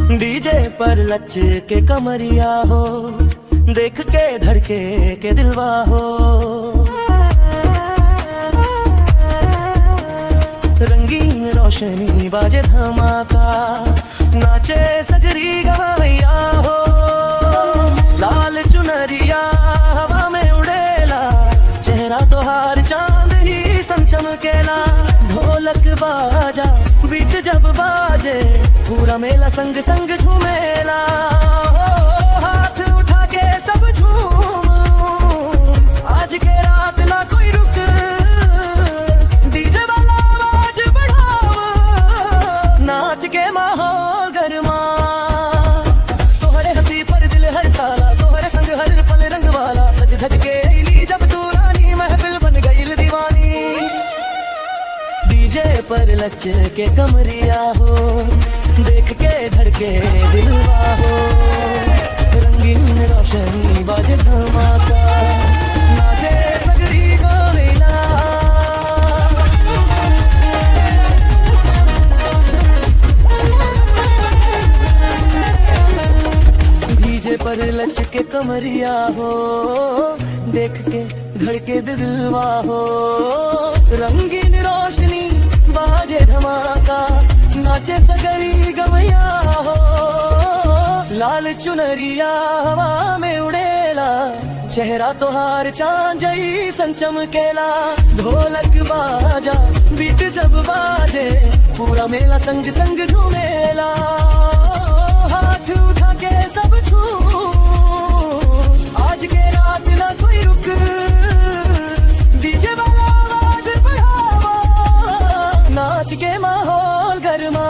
DJ पर लच के कमरिया हो, देख के धड़के के दिलवा हो। रंगीन रोशनी बाजे धमाका, नाचे सगरी गवैया हो। लाल चुनरिया हवा में उड़ेला, चेहरा तो हार चांद ही चमचमकेला। ढोलक बाजा बीट जब बाजे, पूरा मेला संग संग झूमेला। हाथ उठा के सब झूम, आज के रात ना कोई रुक। डीजे वाला आवाज बढ़ावा, नाच के माहौल गरमा। तोहरे हंसी पर दिल हर साला, तोहरे संग हर पल रंग वाला। सज धज के अइली जब तू रानी, महफिल बन गईल दीवानी। डीजे पर लच के कमरिया हो, देख के धड़के दिलवा हो। रंगीन रोशनी बाजे धमाका, नाचे सगरी गवैया। डीजे पर लच के कमरिया हो, देख के धड़के दिलवा हो। रंगीन रोशनी बाजे धमाका, नाचे सगरी गवैया हो। लाल चुनरिया हवा में उड़ेला, चेहरा तोहार चांद जैसन चमकेला। ढोलक बाजा बीट जब बाजे, पूरा मेला संग संग झूमेला। हाथ उठा के सब छू, आज के रात ना कोई रुक। डीजे वाला आवाज बढ़ावा, नाच के माहौल गरमा।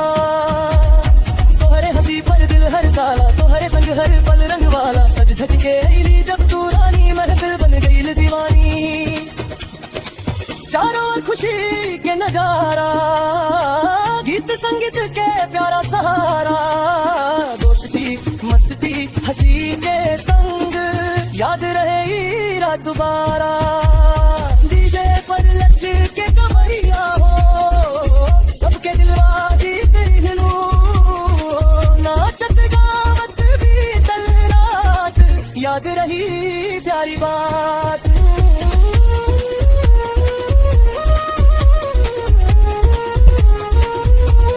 तोहरे हंसी पर दिल हर साला, तोहरे संग हर पल रंग वाला। सज धज के अइली जब तू रानी, महफिल बन गईल दीवानी। चारों ओर खुशी के नजारा, गीत संगीत के प्यारा सहारा। दोस्ती मस्ती हंसी के संग, याद रहे ई रात दोबारा। डीजे पर लच के कमरिया हो, सबके दिलवा जीत हिलू। नाचत गावत बीतल रात, याद रही प्यारी बात।